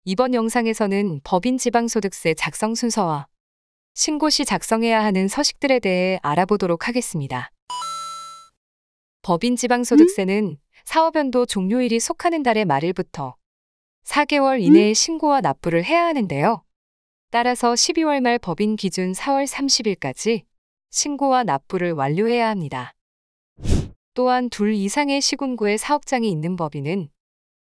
이번 영상에서는 법인 지방소득세 작성 순서와 신고 시 작성해야 하는 서식들에 대해 알아보도록 하겠습니다. 법인 지방소득세는 사업연도 종료일이 속하는 달의 말일부터 4개월 이내에 신고와 납부를 해야 하는데요. 따라서 12월 말 법인 기준 4월 30일까지 신고와 납부를 완료해야 합니다. 또한 둘 이상의 시군구에 사업장이 있는 법인은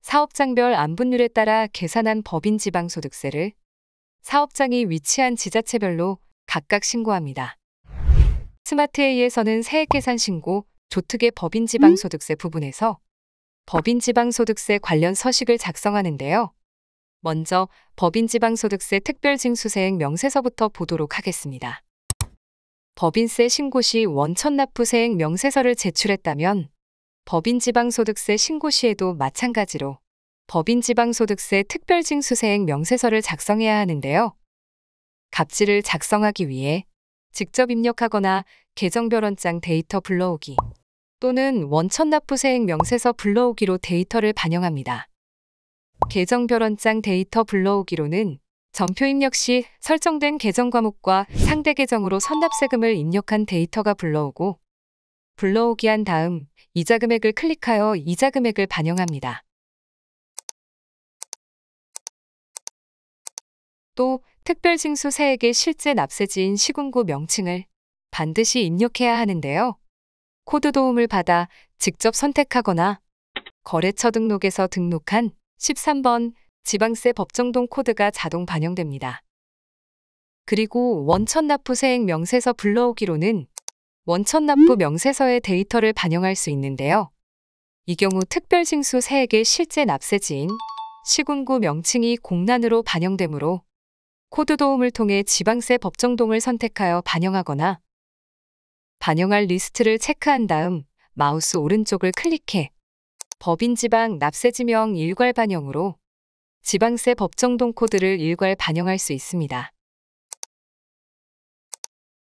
사업장별 안분율에 따라 계산한 법인 지방소득세를 사업장이 위치한 지자체별로 각각 신고합니다. 스마트A에서는 세액계산 신고, 조특의 법인 지방소득세 부분에서 법인 지방소득세 관련 서식을 작성하는데요. 먼저 법인 지방소득세 특별징수세액 명세서부터 보도록 하겠습니다. 법인세 신고 시 원천납부세액 명세서를 제출했다면 법인 지방소득세 신고 시에도 마찬가지로 법인 지방소득세 특별징수세액 명세서를 작성해야 하는데요. 갑질을 작성하기 위해 직접 입력하거나 계정별원장 데이터 불러오기 또는 원천납부세액 명세서 불러오기로 데이터를 반영합니다. 계정별원장 데이터 불러오기로는 전표 입력 시 설정된 계정 과목과 상대 계정으로 선납세금을 입력한 데이터가 불러오고 불러오기 한 다음 이자 금액을 클릭하여 이자 금액을 반영합니다. 또 특별징수세액의 실제 납세지인 시군구 명칭을 반드시 입력해야 하는데요. 코드 도움을 받아 직접 선택하거나 거래처 등록에서 등록한 13번 지방세 법정동 코드가 자동 반영됩니다. 그리고 원천납부세액 명세서 불러오기로는 원천납부 명세서의 데이터를 반영할 수 있는데요. 이 경우 특별징수세액의 실제 납세지인 시군구 명칭이 공란으로 반영되므로 코드 도움을 통해 지방세 법정동을 선택하여 반영하거나 반영할 리스트를 체크한 다음 마우스 오른쪽을 클릭해 법인 지방 납세지명 일괄 반영으로 지방세 법정동 코드를 일괄 반영할 수 있습니다.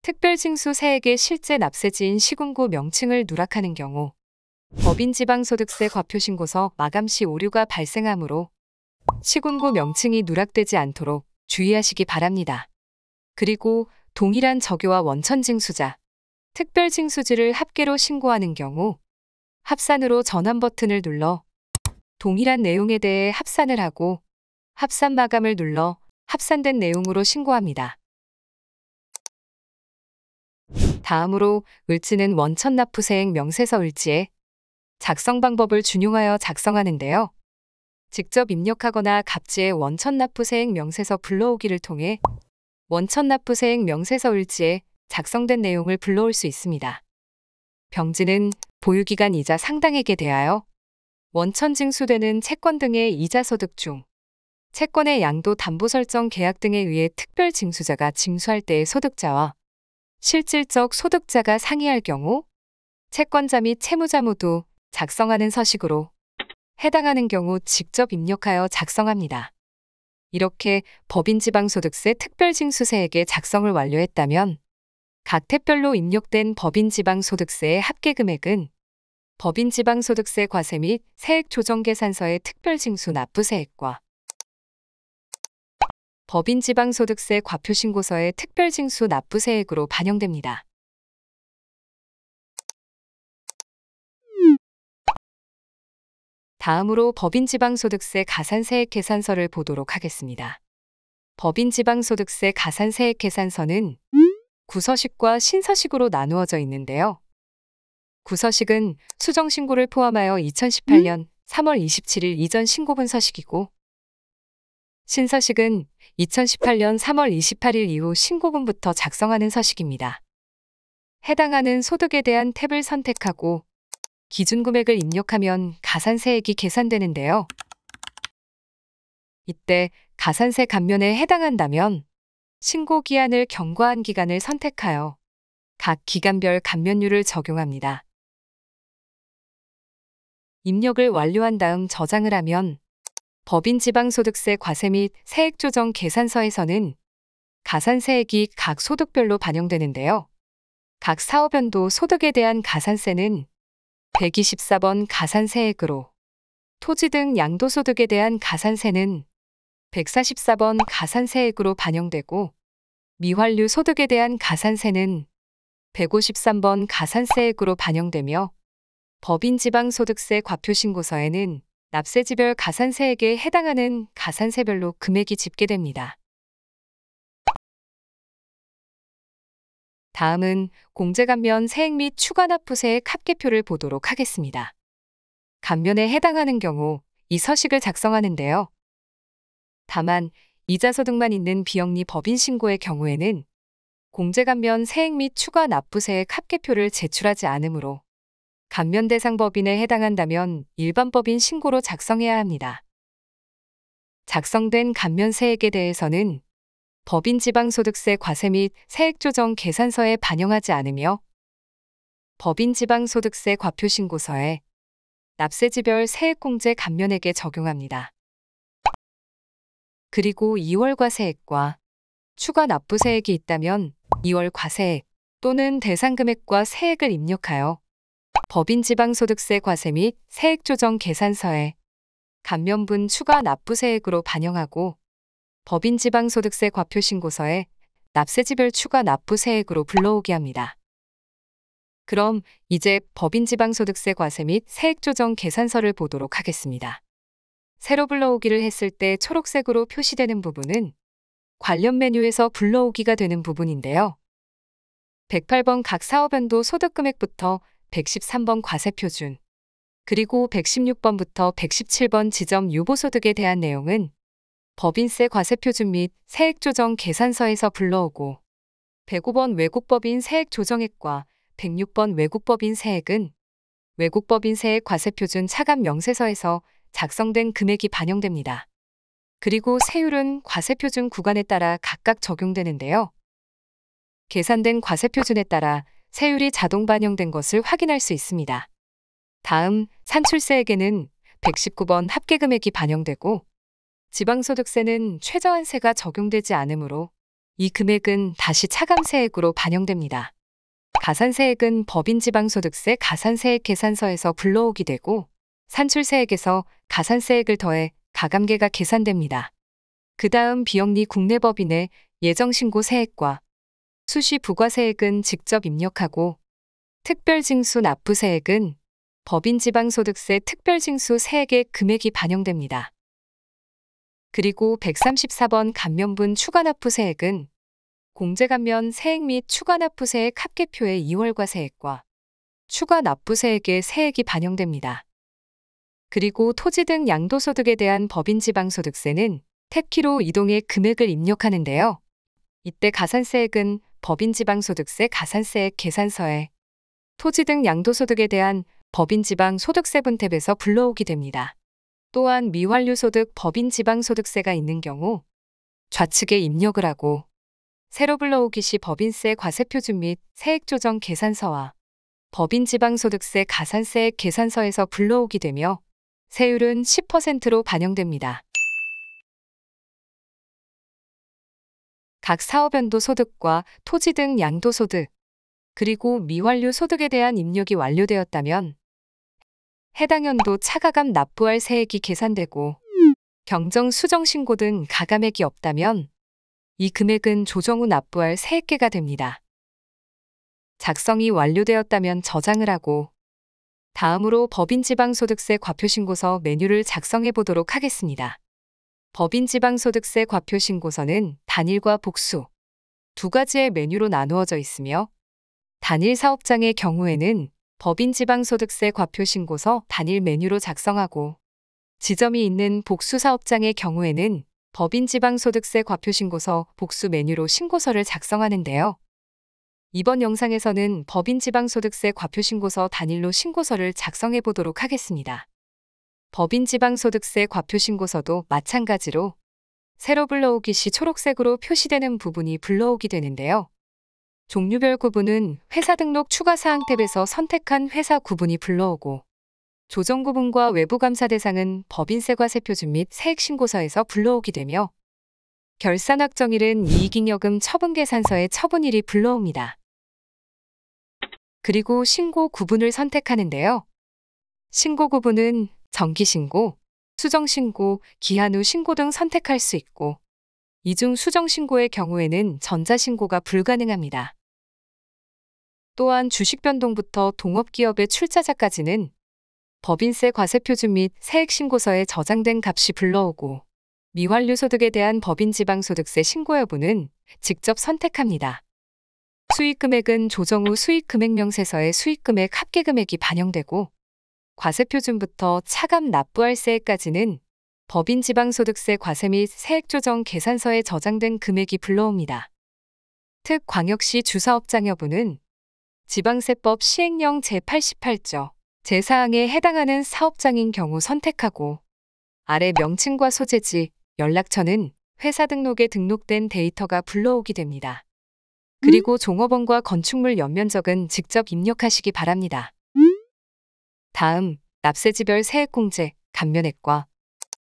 특별징수세액의 실제 납세지인 시군구 명칭을 누락하는 경우 법인 지방소득세 과표신고서 마감 시 오류가 발생하므로 시군구 명칭이 누락되지 않도록 주의하시기 바랍니다. 그리고 동일한 적요와 원천징수자, 특별징수지를 합계로 신고하는 경우 합산으로 전환 버튼을 눌러 동일한 내용에 대해 합산을 하고 합산 마감을 눌러 합산된 내용으로 신고합니다. 다음으로 을지는 원천납부세액 명세서 을지의 작성 방법을 준용하여 작성하는데요. 직접 입력하거나 갑지의 원천납부세액 명세서 불러오기를 통해 원천납부세액 명세서 을지에 작성된 내용을 불러올 수 있습니다. 병지는 보유기간 이자 상당액에 대하여 원천징수되는 채권 등의 이자소득 중 채권의 양도 담보 설정 계약 등에 의해 특별징수자가 징수할 때의 소득자와 실질적 소득자가 상이할 경우 채권자 및 채무자 모두 작성하는 서식으로 해당하는 경우 직접 입력하여 작성합니다. 이렇게 법인 지방소득세 특별징수세액의 작성을 완료했다면 각 탭별로 입력된 법인 지방소득세의 합계금액은 법인 지방소득세 과세 및 세액조정계산서의 특별징수 납부세액과 법인 지방소득세 과표신고서의 특별징수 납부세액으로 반영됩니다. 다음으로 법인 지방소득세 가산세액 계산서를 보도록 하겠습니다. 법인 지방소득세 가산세액 계산서는 구서식과 신서식으로 나누어져 있는데요. 구서식은 수정신고를 포함하여 2018년 3월 27일 이전 신고분 서식이고 신서식은 2018년 3월 28일 이후 신고분부터 작성하는 서식입니다. 해당하는 소득에 대한 탭을 선택하고 기준금액을 입력하면 가산세액이 계산되는데요. 이때 가산세 감면에 해당한다면 신고기한을 경과한 기간을 선택하여 각 기간별 감면율을 적용합니다. 입력을 완료한 다음 저장을 하면 법인 지방소득세 과세 및 세액조정 계산서에서는 가산세액이 각 소득별로 반영되는데요. 각 사업연도 소득에 대한 가산세는 124번 가산세액으로, 토지 등 양도소득에 대한 가산세는 144번 가산세액으로 반영되고, 미환류 소득에 대한 가산세는 153번 가산세액으로 반영되며, 법인지방소득세 과표신고서에는 납세지별 가산세액에 해당하는 가산세별로 금액이 집계됩니다. 다음은 공제감면 세액 및 추가납부세액 합계표를 보도록 하겠습니다. 감면에 해당하는 경우 이 서식을 작성하는데요. 다만 이자소득만 있는 비영리 법인신고의 경우에는 공제감면 세액 및 추가납부세액 합계표를 제출하지 않으므로 감면 대상 법인에 해당한다면 일반 법인 신고로 작성해야 합니다. 작성된 감면세액에 대해서는 법인지방소득세 과세 및 세액조정 계산서에 반영하지 않으며 법인지방소득세 과표신고서에 납세지별 세액공제 감면액에 적용합니다. 그리고 2월 과세액과 추가 납부세액이 있다면 2월 과세액 또는 대상금액과 세액을 입력하여 법인지방소득세 과세 및 세액조정 계산서에 감면분 추가 납부세액으로 반영하고 법인지방소득세 과표신고서에 납세지별 추가 납부세액으로 불러오게 합니다. 그럼 이제 법인지방소득세 과세 및 세액조정 계산서를 보도록 하겠습니다. 새로 불러오기를 했을 때 초록색으로 표시되는 부분은 관련 메뉴에서 불러오기가 되는 부분인데요. 108번 각 사업연도 소득금액부터 113번 과세표준, 그리고 116번부터 117번 지점 유보소득에 대한 내용은 법인세 과세표준 및 세액조정 계산서에서 불러오고 105번 외국법인 세액조정액과 106번 외국법인 세액은 외국법인 세액 과세표준 차감 명세서에서 작성된 금액이 반영됩니다. 그리고 세율은 과세표준 구간에 따라 각각 적용되는데요. 계산된 과세표준에 따라 세율이 자동 반영된 것을 확인할 수 있습니다. 다음 산출세액에는 119번 합계금액이 반영되고 지방소득세는 최저한세가 적용되지 않으므로 이 금액은 다시 차감세액으로 반영됩니다. 가산세액은 법인지방소득세 가산세액 계산서에서 불러오게 되고 산출세액에서 가산세액을 더해 가감계가 계산됩니다. 그 다음 비영리 국내법인의 예정신고 세액과 수시 부과세액은 직접 입력하고 특별징수 납부세액은 법인지방소득세 특별징수 세액의 금액이 반영됩니다. 그리고 134번 감면분 추가납부세액은 공제감면 세액 및 추가납부세액 합계표의 2월 과세액과 추가납부세액의 세액이 반영됩니다. 그리고 토지 등 양도소득에 대한 법인지방소득세는 탭키로 이동해 금액을 입력하는데요. 이때 가산세액은 법인지방소득세 가산세액 계산서에 토지 등 양도소득에 대한 법인지방소득세분 탭에서 불러오게 됩니다. 또한 미환류소득 법인지방소득세가 있는 경우 좌측에 입력을 하고 새로 불러오기 시 법인세 과세표준 및 세액조정 계산서와 법인지방소득세 가산세액 계산서에서 불러오게 되며 세율은 10%로 반영됩니다. 각 사업연도 소득과 토지 등 양도소득, 그리고 미완료 소득에 대한 입력이 완료되었다면 해당 연도 차가감 납부할 세액이 계산되고 경정 수정 신고 등 가감액이 없다면 이 금액은 조정 후 납부할 세액계가 됩니다. 작성이 완료되었다면 저장을 하고 다음으로 법인지방소득세 과표신고서 메뉴를 작성해 보도록 하겠습니다. 법인지방소득세 과표신고서는 단일과 복수 두 가지의 메뉴로 나누어져 있으며 단일 사업장의 경우에는 법인지방소득세 과표신고서 단일 메뉴로 작성하고 지점이 있는 복수 사업장의 경우에는 법인지방소득세 과표신고서 복수 메뉴로 신고서를 작성하는데요. 이번 영상에서는 법인지방소득세 과표신고서 단일로 신고서를 작성해 보도록 하겠습니다. 법인지방소득세 과표신고서도 마찬가지로 새로 불러오기 시 초록색으로 표시되는 부분이 불러오게 되는데요. 종류별 구분은 회사 등록 추가사항 탭에서 선택한 회사 구분이 불러오고 조정 구분과 외부 감사 대상은 법인세 과세표준 및 세액신고서에서 불러오게 되며 결산 확정일은 이익잉여금 처분계산서에 처분일이 불러옵니다. 그리고 신고 구분을 선택하는데요. 신고 구분은 정기신고, 수정신고, 기한 후 신고 등 선택할 수 있고, 이중 수정신고의 경우에는 전자신고가 불가능합니다. 또한 주식 변동부터 동업기업의 출자자까지는 법인세 과세표준 및 세액신고서에 저장된 값이 불러오고, 미완료 소득에 대한 법인지방소득세 신고 여부는 직접 선택합니다. 수익금액은 조정 후 수익금액명세서에 수익금액 합계금액이 반영되고, 과세표준부터 차감 납부할세액까지는 법인지방소득세 과세 및 세액조정 계산서에 저장된 금액이 불러옵니다. 특광역시 주사업장 여부는 지방세법 시행령 제88조 제4항에 해당하는 사업장인 경우 선택하고, 아래 명칭과 소재지, 연락처는 회사 등록에 등록된 데이터가 불러오게 됩니다. 그리고 종업원과 건축물 연면적은 직접 입력하시기 바랍니다. 다음, 납세지별 세액공제, 감면액과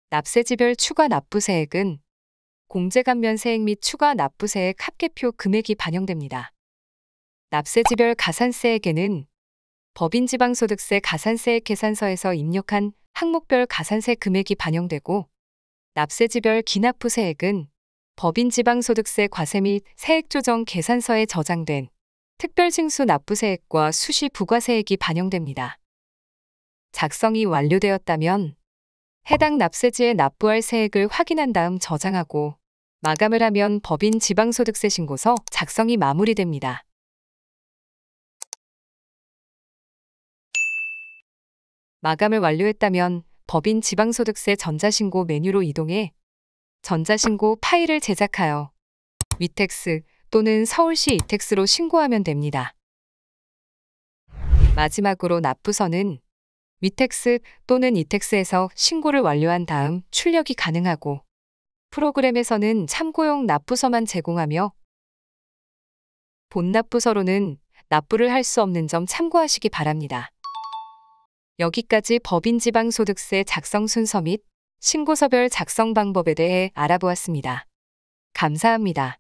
납세지별 추가 납부세액은 공제감면세액 및 추가 납부세액 합계표 금액이 반영됩니다. 납세지별 가산세액에는 법인지방소득세 가산세액 계산서에서 입력한 항목별 가산세 금액이 반영되고, 납세지별 기납부세액은 법인지방소득세 과세 및 세액조정 계산서에 저장된 특별징수 납부세액과 수시 부과세액이 반영됩니다. 작성이 완료되었다면 해당 납세지에 납부할 세액을 확인한 다음 저장하고, 마감을 하면 법인지방소득세 신고서 작성이 마무리됩니다. 마감을 완료했다면 법인지방소득세 전자신고 메뉴로 이동해 전자신고 파일을 제작하여 위택스 또는 서울시 이택스로 신고하면 됩니다. 마지막으로 납부서는 위택스 또는 이택스에서 신고를 완료한 다음 출력이 가능하고, 프로그램에서는 참고용 납부서만 제공하며 본 납부서로는 납부를 할 수 없는 점 참고하시기 바랍니다. 여기까지 법인지방소득세 작성 순서 및 신고서별 작성 방법에 대해 알아보았습니다. 감사합니다.